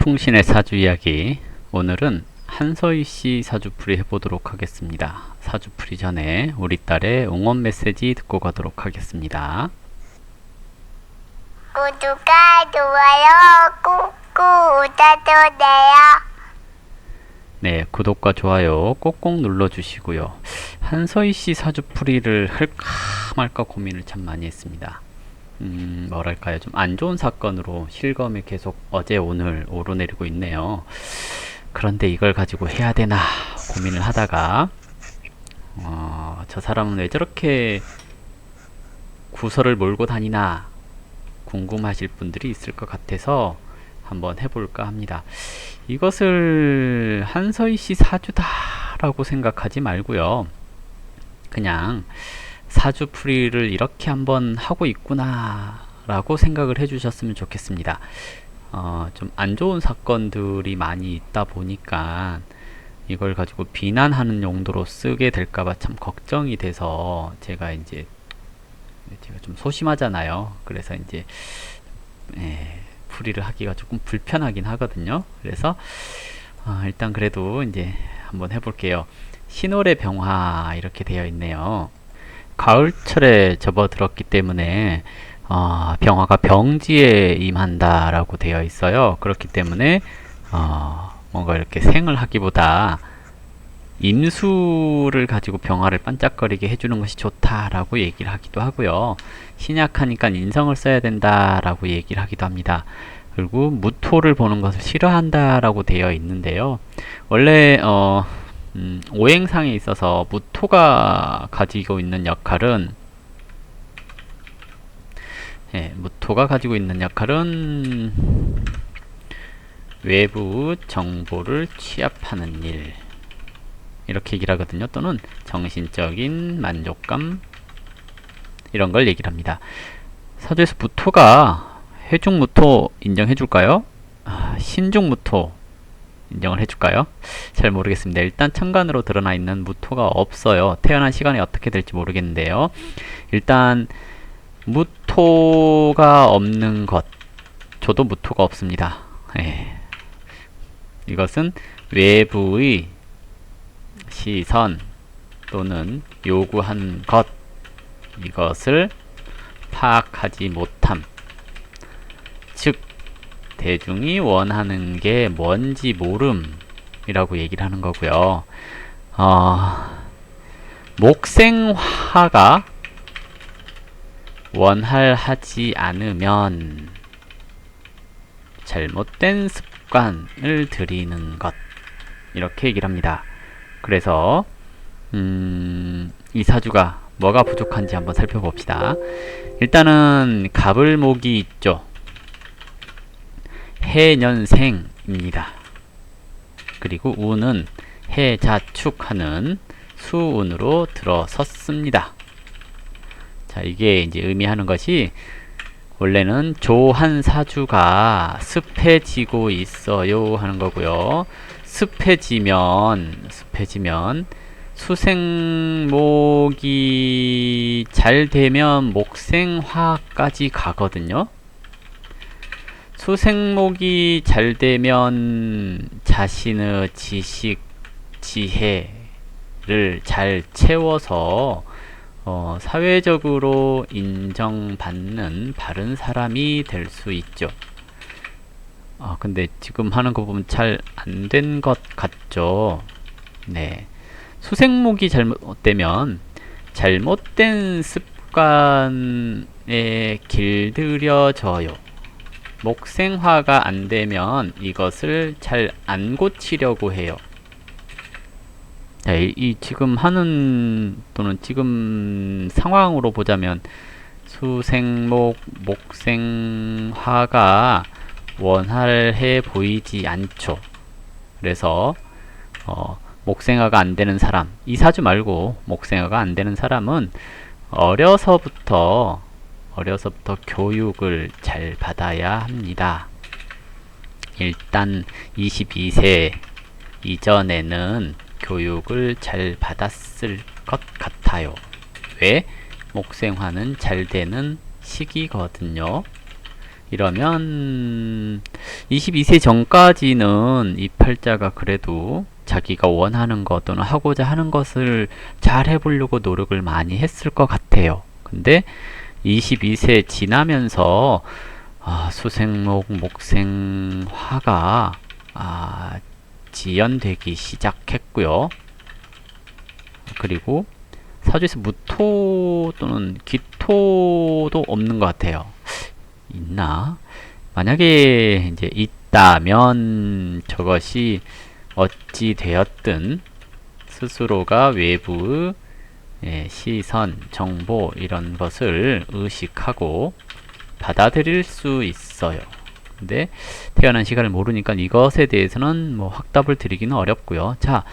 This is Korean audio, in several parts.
풍신의 사주 이야기. 오늘은 한서희씨 사주풀이 해보도록 하겠습니다. 사주풀이 전에 우리 딸의 응원 메시지 듣고 가도록 하겠습니다. 구독과 좋아요 꾹꾹 눌러주세요. 네, 구독과 좋아요 꼭꼭 눌러주시고요. 한서희씨 사주풀이를 할까 말까 고민을 참 많이 했습니다. 뭐랄까요, 좀 안 좋은 사건으로 실검이 계속 어제 오늘 오르내리고 있네요. 그런데 이걸 가지고 해야 되나 고민을 하다가 저 사람은 왜 저렇게 구설을 몰고 다니나 궁금하실 분들이 있을 것 같아서 한번 해볼까 합니다. 이것을 한서희씨 사주다라고 생각하지 말고요, 그냥 사주풀이를 이렇게 한번 하고 있구나 라고 생각을 해주셨으면 좋겠습니다. 좀 안 좋은 사건들이 많이 있다 보니까 이걸 가지고 비난하는 용도로 쓰게 될까봐 참 걱정이 돼서 제가 좀 소심하잖아요. 그래서 풀이를 하기가 조금 불편하긴 하거든요. 그래서 일단 그래도 한번 해볼게요. 신월의 병화 이렇게 되어 있네요. 가을철에 접어들었기 때문에 병화가 병지에 임한다라고 되어 있어요. 그렇기 때문에 뭔가 이렇게 생을 하기보다 임수를 가지고 병화를 반짝거리게 해주는 것이 좋다라고 얘기를 하기도 하고요. 신약하니까 인성을 써야 된다라고 얘기를 하기도 합니다. 그리고 무토를 보는 것을 싫어한다라고 되어 있는데요. 원래 오행상에 있어서 무토가 가지고 있는 역할은 외부 정보를 취합하는 일, 이렇게 얘기를 하거든요. 또는 정신적인 만족감, 이런 걸 얘기를 합니다. 사주에서 무토가 해중무토 인정해줄까요? 신중무토 인정을 해줄까요? 잘 모르겠습니다. 일단 천간으로 드러나 있는 무토가 없어요. 태어난 시간이 어떻게 될지 모르겠는데요. 일단 무토가 없는 것, 저도 무토가 없습니다. 이것은 외부의 시선 또는 요구한 것, 이것을 파악하지 못함, 즉 대중이 원하는 게 뭔지 모름이라고 얘기를 하는 거고요. 목생화가 원활하지 않으면 잘못된 습관을 들이는 것, 이렇게 얘기를 합니다. 그래서 이 사주가 뭐가 부족한지 한번 살펴봅시다. 일단은 갑을목이 있죠. 해년생입니다. 그리고 운은 해자축하는 수운으로 들어섰습니다. 자, 이게 의미하는 것이, 원래는 조한 사주가 습해지고 있어요 하는 거고요. 습해지면 수생목이 잘 되면 목생화까지 가거든요. 수생목이 잘 되면 자신의 지식, 지혜를 잘 채워서 사회적으로 인정받는 바른 사람이 될 수 있죠. 근데 지금 하는 거 보면 잘 안 된 것 같죠. 네. 수생목이 잘못되면 잘못된 습관에 길들여져요. 목생화가 안 되면 이것을 잘 안 고치려고 해요. 자, 지금 하는 또는 지금 상황으로 보자면 수생목, 목생화가 원활해 보이지 않죠. 그래서 목생화가 안 되는 사람, 이 사주 말고 목생화가 안 되는 사람은 어려서부터 교육을 잘 받아야 합니다. 일단 22세 이전에는 교육을 잘 받았을 것 같아요. 왜? 목생화는 잘 되는 시기거든요. 이러면 22세 전까지는 이 팔자가 그래도 자기가 원하는 것 또는 하고자 하는 것을 잘 해보려고 노력을 많이 했을 것 같아요. 근데 22세 지나면서 수생목, 목생, 화가 지연되기 시작했고요. 그리고 사주에서 무토 또는 기토도 없는 것 같아요. 있나? 만약에 이제 있다면 저것이 어찌 되었든 스스로가 외부의 시선, 정보 이런 것을 의식하고 받아들일 수 있어요. 근데 태어난 시간을 모르니까 이것에 대해서는 뭐 확답을 드리기는 어렵고요. 자,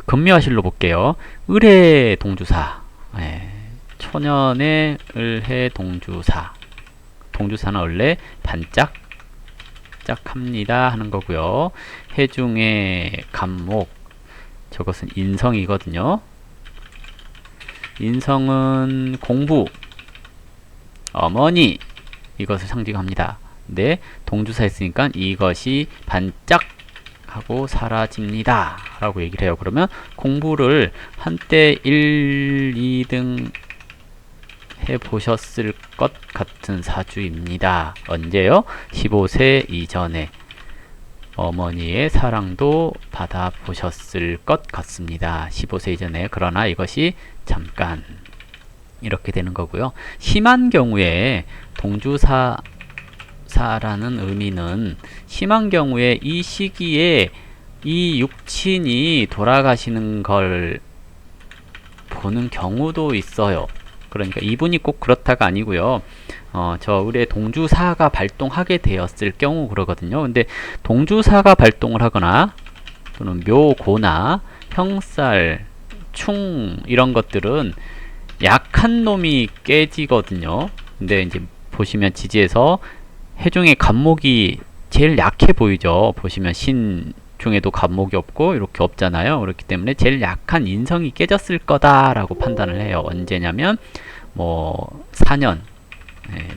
금묘화실로 볼게요. 을의 동주사, 초년의 을해 동주사. 동주사는 원래 반짝합니다 하는 거고요. 해중의 간목, 저것은 인성이거든요. 인성은 공부, 어머니 이것을 상징합니다. 근데 동주사 했으니까 이것이 반짝하고 사라집니다 라고 얘기를 해요. 그러면 공부를 한때 1, 2등 해보셨을 것 같은 사주입니다. 언제요? 15세 이전에 어머니의 사랑도 받아보셨을 것 같습니다. 15세 이전에. 그러나 이것이 잠깐 이렇게 되는 거고요. 심한 경우에 동주사라는 의미는 심한 경우에 이 시기에 이 육친이 돌아가시는 걸 보는 경우도 있어요. 그러니까 이분이 꼭 그렇다가 아니고요. 저 을의 동주사가 발동하게 되었을 경우 그러거든요. 근데 동주사가 발동을 하거나 또는 묘고나 형살, 충 이런 것들은 약한 놈이 깨지거든요. 근데 이제 보시면 지지에서 해중의 간목이 제일 약해 보이죠. 보시면 신 중에도 간목이 없고 이렇게 없잖아요. 그렇기 때문에 제일 약한 인성이 깨졌을 거다라고 판단을 해요. 언제냐면 뭐 4년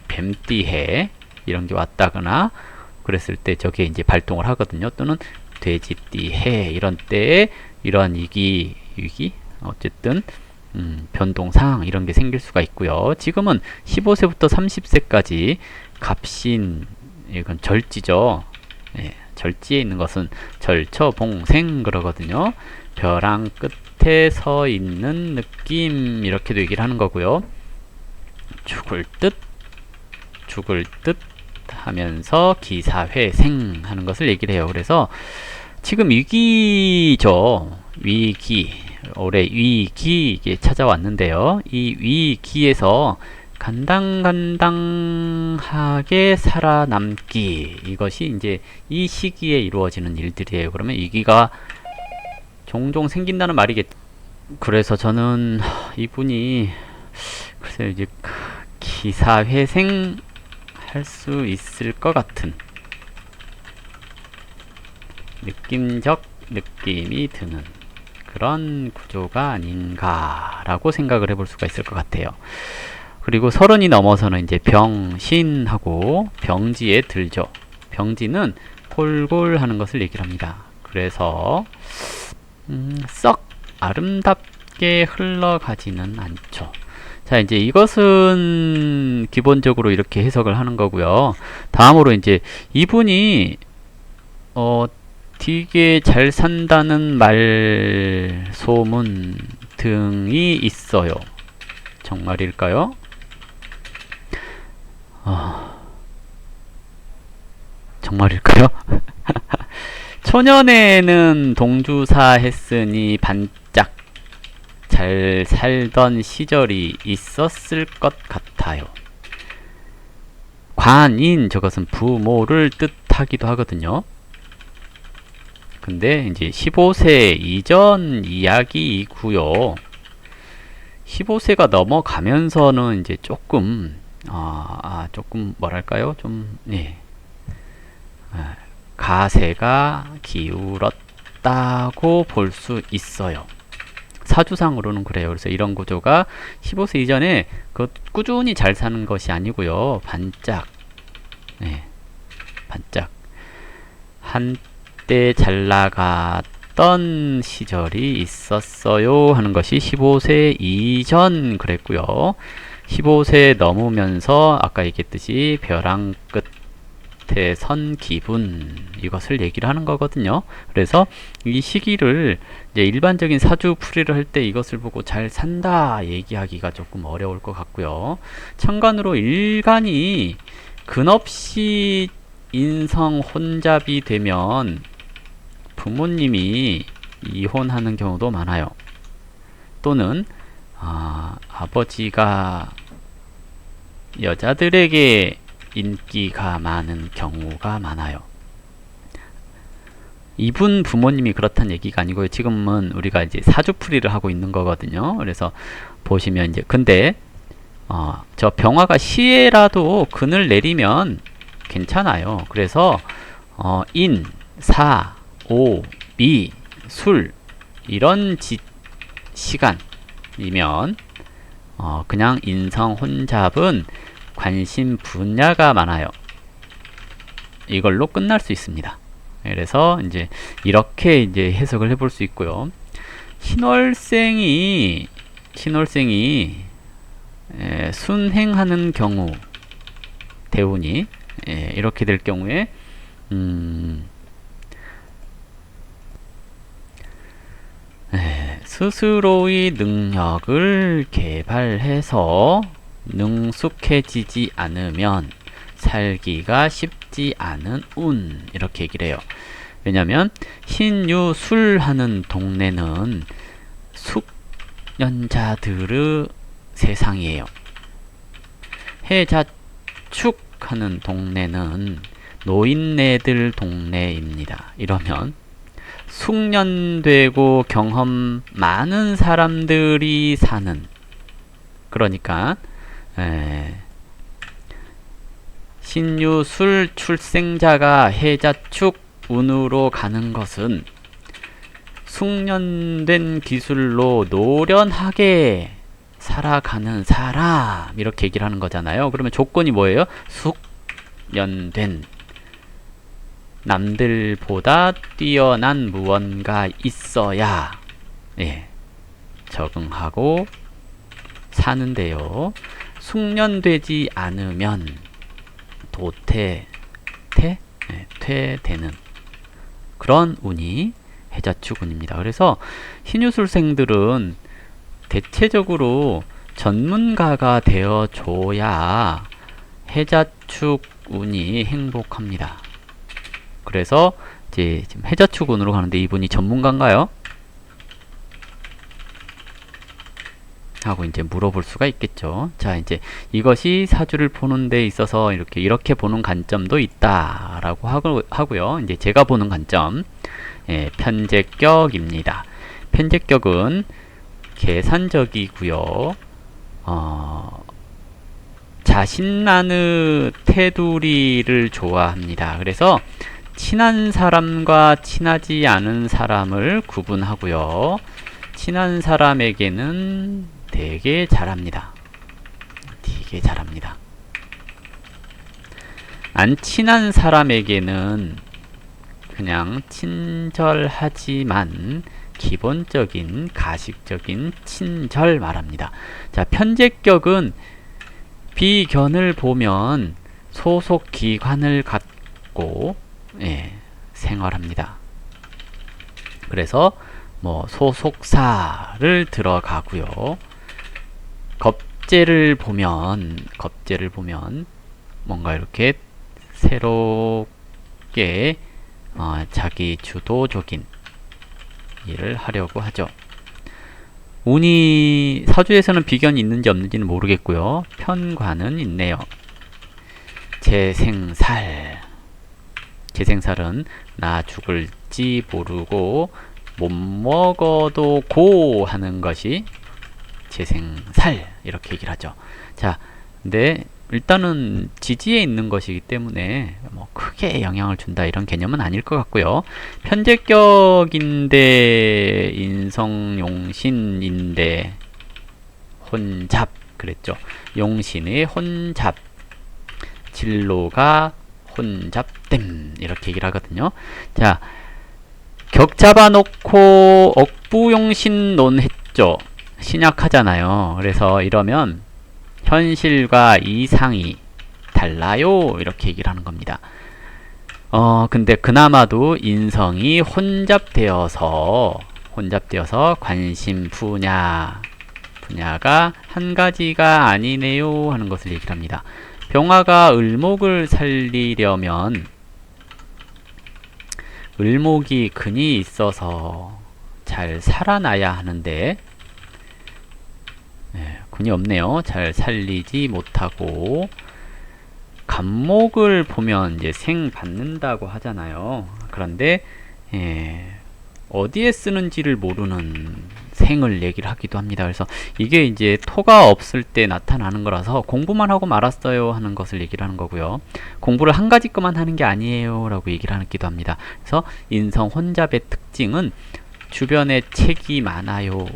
뱀띠해 이런 게 왔다거나 그랬을 때 저게 이제 발동을 하거든요. 또는 돼지띠해 이런 때에 이러한 위기 어쨌든 변동상 이런 게 생길 수가 있고요. 지금은 15세부터 30세까지 갑신, 이건 절지죠. 절지에 있는 것은 절처봉생 그러거든요. 벼랑 끝에 서 있는 느낌 이렇게도 얘기를 하는 거고요. 죽을 듯 하면서 기사회생 하는 것을 얘기를 해요. 그래서 지금 위기죠. 위기. 올해 위기 이게 찾아왔는데요. 이 위기에서 간당간당하게 살아남기, 이것이 이제 이 시기에 이루어지는 일들이에요. 그러면 위기가 종종 생긴다는 말이겠죠. 그래서 저는 이분이 글쎄요, 이제 기사회생 할 수 있을 것 같은 느낌적 느낌이 드는 그런 구조가 아닌가라고 생각을 해볼 수가 있을 것 같아요. 그리고 30이 넘어서는 이제 병신하고 병지에 들죠. 병지는 골골 하는 것을 얘기를 합니다. 그래서 썩 아름답게 흘러가지는 않죠. 자, 이제 이것은 기본적으로 이렇게 해석을 하는 거고요. 다음으로 이제 이분이 되게 잘 산다는 말 소문 등이 있어요. 정말일까요? 정말일까요? 초년에는 동주사 했으니 반짝 잘 살던 시절이 있었을 것 같아요. 관인, 저것은 부모를 뜻하기도 하거든요. 근데 이제 15세 이전 이야기이고요. 15세가 넘어가면서는 이제 조금 뭐랄까요? 좀 가세가 기울었다고 볼 수 있어요. 사주상으로는 그래요. 그래서 이런 구조가 15세 이전에 꾸준히 잘 사는 것이 아니고요. 반짝 예, 반짝. 한때 잘 나갔던 시절이 있었어요 하는 것이 15세 이전 그랬고요. 15세 넘으면서 아까 얘기했듯이 벼랑 끝에 선 기분, 이것을 얘기를 하는 거거든요. 그래서 이 시기를 이제 일반적인 사주풀이를 할 때 이것을 보고 잘 산다 얘기하기가 조금 어려울 것 같고요. 천간으로 일간이 근없이 인성 혼잡이 되면 부모님이 이혼하는 경우도 많아요. 또는 아버지가 여자들에게 인기가 많은 경우가 많아요. 이분 부모님이 그렇다는 얘기가 아니고요. 지금은 우리가 이제 사주풀이를 하고 있는 거거든요. 그래서 보시면 이제 근데 저 병화가 시에라도 근을 내리면 괜찮아요. 그래서 인, 사, 오, 미, 술 이런 시간이면 그냥 인성 혼잡은 관심 분야가 많아요. 이걸로 끝날 수 있습니다. 그래서 이제 이렇게 이제 해석을 해볼 수 있고요. 신월생이 순행하는 경우 대운이 이렇게 될 경우에 스스로의 능력을 개발해서 능숙해지지 않으면 살기가 쉽지 않은 운, 이렇게 얘기를 해요. 왜냐면 신유술 하는 동네는 숙련자들의 세상이에요. 해자축 하는 동네는 노인네들 동네입니다. 이러면 숙련되고 경험 많은 사람들이 사는, 그러니까 신유술 출생자가 해자축 운으로 가는 것은 숙련된 기술로 노련하게 살아가는 사람, 이렇게 얘기를 하는 거잖아요. 그러면 조건이 뭐예요? 숙련된, 남들보다 뛰어난 무언가 있어야 적응하고 사는데요. 숙련되지 않으면 퇴되는 그런 운이 해자축 운입니다. 그래서 신유술생들은 대체적으로 전문가가 되어줘야 해자축 운이 행복합니다. 그래서 이제 지금 해자축 운으로 가는데 이분이 전문가인가요? 하고 이제 물어볼 수가 있겠죠. 자, 이제 이것이 사주를 보는 데 있어서 이렇게 보는 관점도 있다라고 하고요. 이제 제가 보는 관점, 편제격입니다. 편제격은 계산적이고요. 자신만의 테두리를 좋아합니다. 그래서 친한 사람과 친하지 않은 사람을 구분하고요. 친한 사람에게는 되게 잘합니다. 안 친한 사람에게는 그냥 친절하지만 기본적인 가식적인 친절 말합니다. 자, 편제격은 비견을 보면 소속 기관을 갖고 생활합니다. 그래서 뭐 소속사를 들어가고요. 겁재를 보면 뭔가 이렇게 새롭게 자기 주도적인 일을 하려고 하죠. 운이 사주에서는 비견이 있는지 없는지는 모르겠고요. 편관은 있네요. 재생살은 나 죽을지 모르고 못 먹어도 고 하는 것이 재생살, 이렇게 얘기를 하죠. 자, 근데 일단은 지지에 있는 것이기 때문에 뭐 크게 영향을 준다 이런 개념은 아닐 것 같고요. 편제격인데 인성용신인데 혼잡 그랬죠. 용신의 혼잡, 진로가 혼잡됨 이렇게 얘기를 하거든요. 자, 격 잡아놓고 억부용신론 했죠. 신약하잖아요. 그래서 이러면 현실과 이상이 달라요 이렇게 얘기를 하는 겁니다. 근데 그나마도 인성이 혼잡되어서 관심 분야가 한 가지가 아니네요 하는 것을 얘기를 합니다. 병화가 을목을 살리려면 을목이 근이 있어서 잘 살아나야 하는데 근이 없네요. 잘 살리지 못하고 간목을 보면 이제 생 받는다고 하잖아요. 그런데 어디에 쓰는지를 모르는 생을 얘기를 하기도 합니다. 그래서 이게 이제 토가 없을 때 나타나는 거라서 공부만 하고 말았어요 하는 것을 얘기를 하는 거고요. 공부를 한 가지 것만 하는 게 아니에요 라고 얘기를 하기도 합니다. 그래서 인성 혼잡의 특징은 주변에 책이 많아요.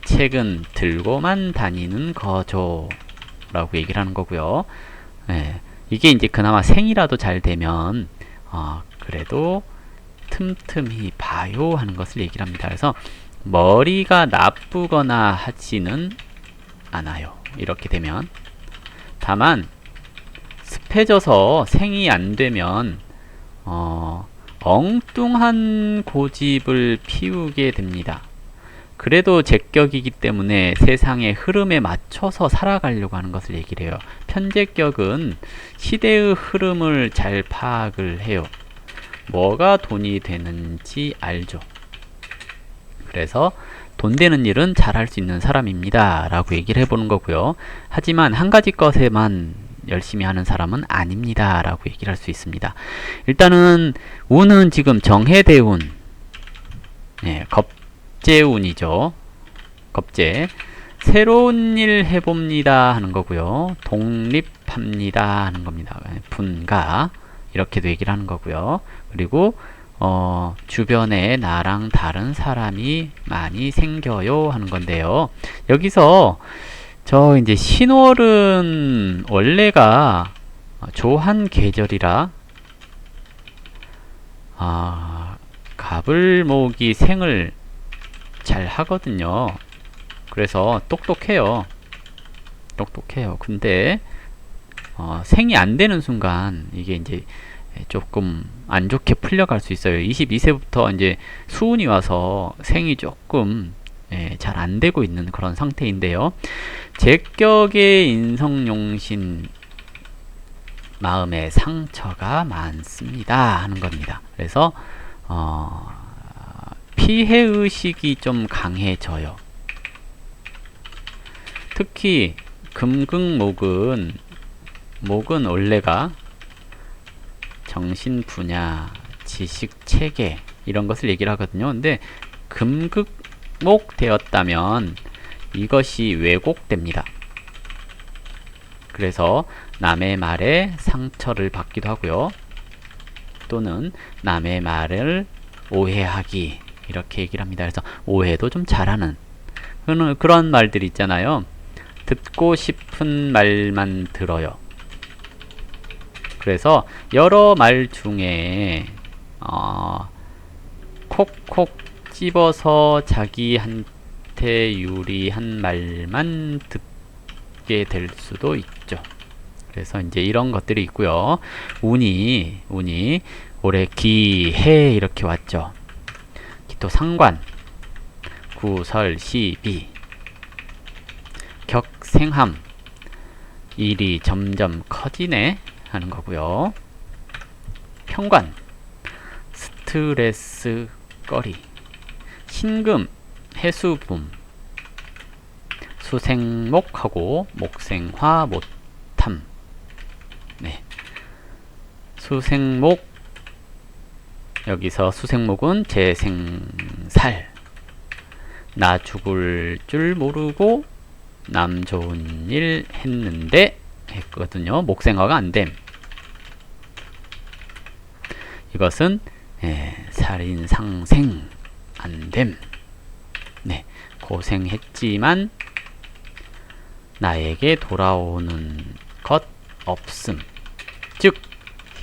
책은 들고만 다니는 거죠 라고 얘기를 하는 거고요. 이게 이제 그나마 생이라도 잘 되면 그래도 틈틈이 봐요 하는 것을 얘기를 합니다. 그래서 머리가 나쁘거나 하지는 않아요. 이렇게 되면. 다만 습해져서 생이 안 되면 엉뚱한 고집을 피우게 됩니다. 그래도 제격이기 때문에 세상의 흐름에 맞춰서 살아가려고 하는 것을 얘기를 해요. 편제격은 시대의 흐름을 잘 파악을 해요. 뭐가 돈이 되는지 알죠. 그래서 돈 되는 일은 잘할 수 있는 사람입니다 라고 얘기를 해보는 거고요. 하지만 한 가지 것에만 열심히 하는 사람은 아닙니다 라고 얘기를 할 수 있습니다. 일단은 운은 지금 정해대운 겁재운이죠. 겁재. 새로운 일 해봅니다 하는 거고요. 독립합니다 하는 겁니다. 분가 이렇게도 얘기를 하는 거고요. 그리고 주변에 나랑 다른 사람이 많이 생겨요 하는 건데요. 여기서 저 이제 신월은 원래가 조한 계절이라 갑을목이 생을 잘 하거든요. 그래서 똑똑해요. 근데 생이 안 되는 순간 이게 이제 조금 안 좋게 풀려갈 수 있어요. 22세부터 이제 수운이 와서 생이 조금 잘 안 되고 있는 그런 상태인데요. 제격의 인성용신 마음에 상처가 많습니다 하는 겁니다. 그래서 피해의식이 좀 강해져요. 특히 금극목은 원래가 정신 분야, 지식 체계 이런 것을 얘기를 하거든요. 근데 금극목 되었다면 이것이 왜곡됩니다. 그래서 남의 말에 상처를 받기도 하고요. 또는 남의 말을 오해하기 이렇게 얘기를 합니다. 그래서 오해도 좀 잘하는 그런 말들이 있잖아요. 듣고 싶은 말만 들어요. 그래서 여러 말 중에 콕콕 집어서 자기한테 유리한 말만 듣게 될 수도 있죠. 그래서 이제 이런 것들이 있고요. 운이 올해 기해 이렇게 왔죠. 또 상관, 구설, 시비, 격생함, 일이 점점 커지네 하는 거고요. 편관, 스트레스 거리, 신금, 해수붐, 수생목하고 목생화 못함. 수생목, 여기서 수생목은 재생살, 나 죽을 줄 모르고 남 좋은 일 했는데 했거든요. 목생화가 안됨. 이것은 살인상생 안됨. 고생했지만 나에게 돌아오는 것 없음. 즉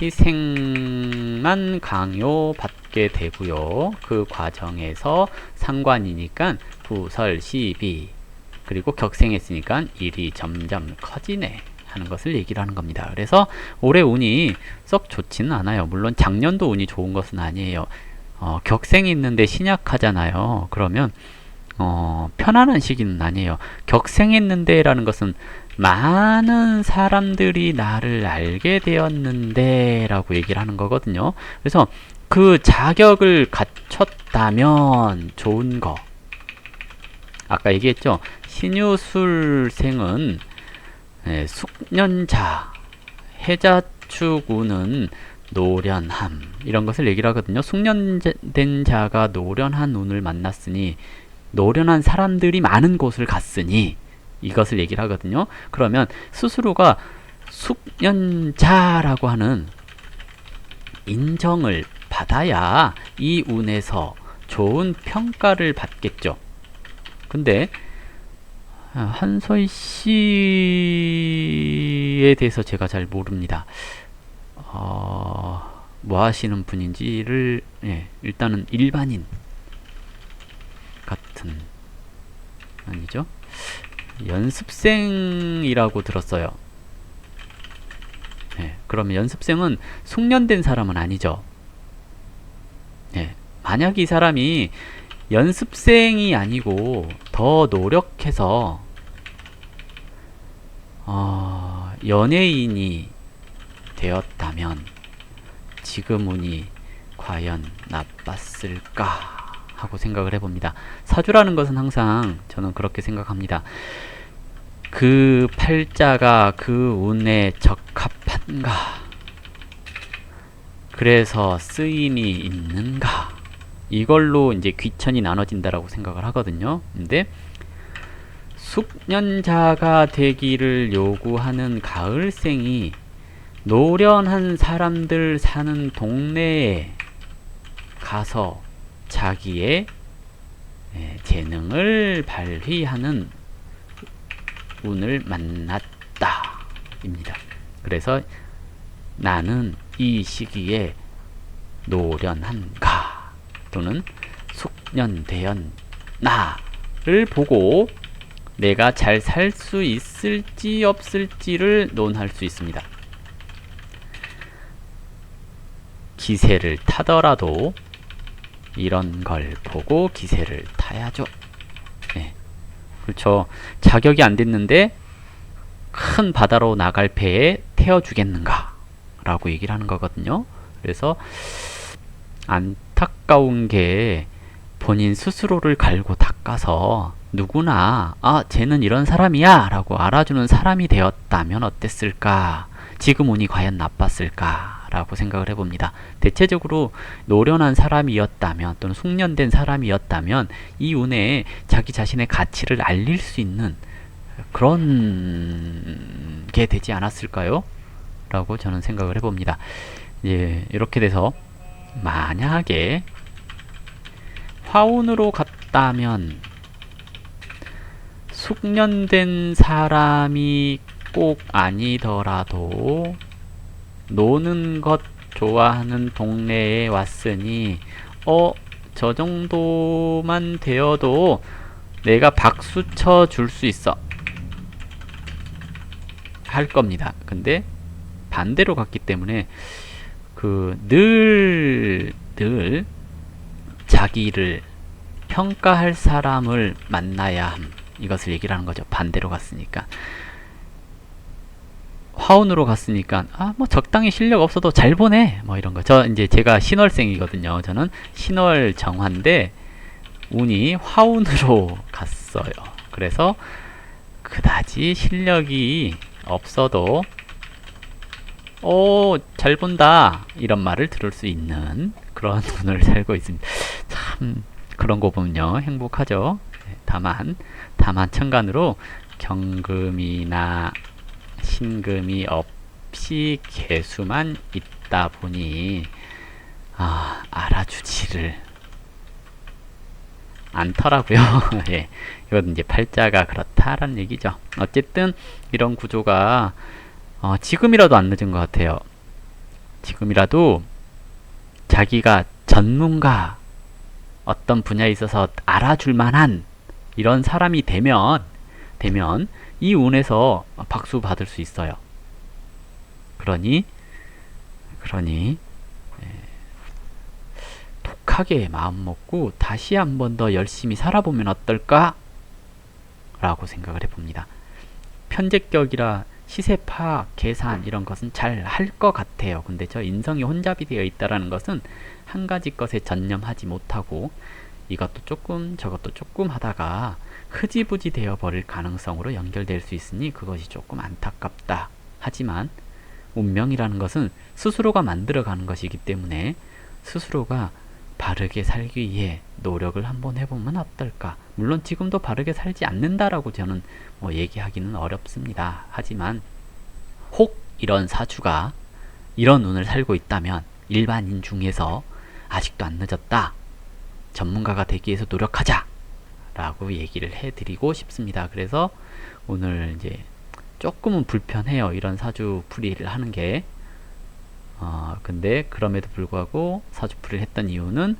희생만 강요받게 되고요. 그 과정에서 상관이니까 부설 시비, 그리고 격생했으니까 일이 점점 커지네 하는 것을 얘기를 하는 겁니다. 그래서 올해 운이 썩 좋지는 않아요. 물론 작년도 운이 좋은 것은 아니에요. 격생이 있는데 신약하잖아요. 그러면 편안한 시기는 아니에요. 격생했는데 라는 것은 많은 사람들이 나를 알게 되었는데 라고 얘기를 하는 거거든요. 그래서 그 자격을 갖췄다면 좋은 거, 아까 얘기했죠. 신유술생은 숙년자, 해자축운은 노련함, 이런 것을 얘기를 하거든요. 숙련된 자가 노련한 운을 만났으니, 노련한 사람들이 많은 곳을 갔으니, 이것을 얘기를 하거든요. 그러면 스스로가 숙련자라고 하는 인정을 받아야 이 운에서 좋은 평가를 받겠죠. 근데 한서희 씨에 대해서 제가 잘 모릅니다. 뭐 하시는 분인지를, 일단은 일반인 같은, 아니죠? 연습생이라고 들었어요. 그러면 연습생은 숙련된 사람은 아니죠. 만약 이 사람이 연습생이 아니고 더 노력해서 연예인이 되었다면 지금 운이 과연 나빴을까 하고 생각을 해봅니다. 사주라는 것은 항상 저는 그렇게 생각합니다. 그 팔자가 그 운에 적합한가? 그래서 쓰임이 있는가? 이걸로 이제 귀천이 나눠진다라고 생각을 하거든요. 근데 숙련자가 되기를 요구하는 가을생이 노련한 사람들 사는 동네에 가서 자기의 재능을 발휘하는 운을 만났다 입니다. 그래서 나는 이 시기에 노련한가 또는 숙련되었나를 보고 내가 잘 살 수 있을지 없을지를 논할 수 있습니다. 기세를 타더라도 이런 걸 보고 기세를 타야죠. 그렇죠. 자격이 안 됐는데 큰 바다로 나갈 배에 태워주겠는가 라고 얘기를 하는 거거든요. 그래서 안타까운 게 본인 스스로를 갈고 닦아서 누구나 쟤는 이런 사람이야 라고 알아주는 사람이 되었다면 어땠을까? 지금 운이 과연 나빴을까? 라고 생각을 해봅니다. 대체적으로 노련한 사람이었다면 또는 숙련된 사람이었다면 이 운에 자기 자신의 가치를 알릴 수 있는 그런 게 되지 않았을까요? 라고 저는 생각을 해봅니다. 이렇게 돼서 만약에 화운으로 갔다면 숙련된 사람이 꼭 아니더라도 노는 것 좋아하는 동네에 왔으니 저 정도만 되어도 내가 박수 쳐 줄 수 있어 할 겁니다. 근데 반대로 갔기 때문에 늘 자기를 평가할 사람을 만나야 함, 이것을 얘기를 하는 거죠. 반대로 갔으니까. 화운으로 갔으니까 뭐 적당히 실력 없어도 잘 보내 뭐 이런 거. 제가 신월생이거든요. 저는 신월 정화인데 운이 화운으로 갔어요. 그래서 그다지 실력이 없어도 잘 본다 이런 말을 들을 수 있는 그런 운을 살고 있습니다. 참 그런 거 보면요 행복하죠. 다만 천간으로 경금이나 신금이 없이 개수만 있다 보니 알아주지를 않더라고요. 이건 이제 팔자가 그렇다라는 얘기죠. 어쨌든 이런 구조가 지금이라도 안 늦은 것 같아요. 지금이라도 자기가 전문가, 어떤 분야에 있어서 알아줄 만한 이런 사람이 되면 이 운에서 박수 받을 수 있어요. 그러니 독하게 마음 먹고 다시 한 번 더 열심히 살아보면 어떨까? 라고 생각을 해봅니다. 편제격이라 시세 파악, 계산 이런 것은 잘 할 것 같아요. 근데 저 인성이 혼잡이 되어 있다라는 것은 한 가지 것에 전념하지 못하고 이것도 조금 저것도 조금 하다가 흐지부지 되어 버릴 가능성으로 연결될 수 있으니 그것이 조금 안타깝다. 하지만 운명이라는 것은 스스로가 만들어가는 것이기 때문에 스스로가 바르게 살기 위해 노력을 한번 해보면 어떨까. 물론 지금도 바르게 살지 않는다라고 저는 얘기하기는 어렵습니다. 하지만 혹 이런 사주가 이런 운을 살고 있다면 일반인 중에서 아직도 안 늦었다, 전문가가 되기 위해서 노력하자 라고 얘기를 해드리고 싶습니다. 그래서 오늘 이제 조금은 불편해요, 이런 사주 풀이를 하는 게. 근데 그럼에도 불구하고 사주 풀이를 했던 이유는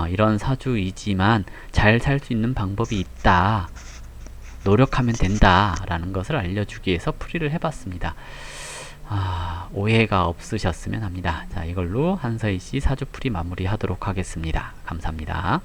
이런 사주이지만 잘 살 수 있는 방법이 있다, 노력하면 된다 라는 것을 알려주기 위해서 풀이를 해봤습니다. 오해가 없으셨으면 합니다. 자, 이걸로 한서희씨 사주풀이 마무리하도록 하겠습니다. 감사합니다.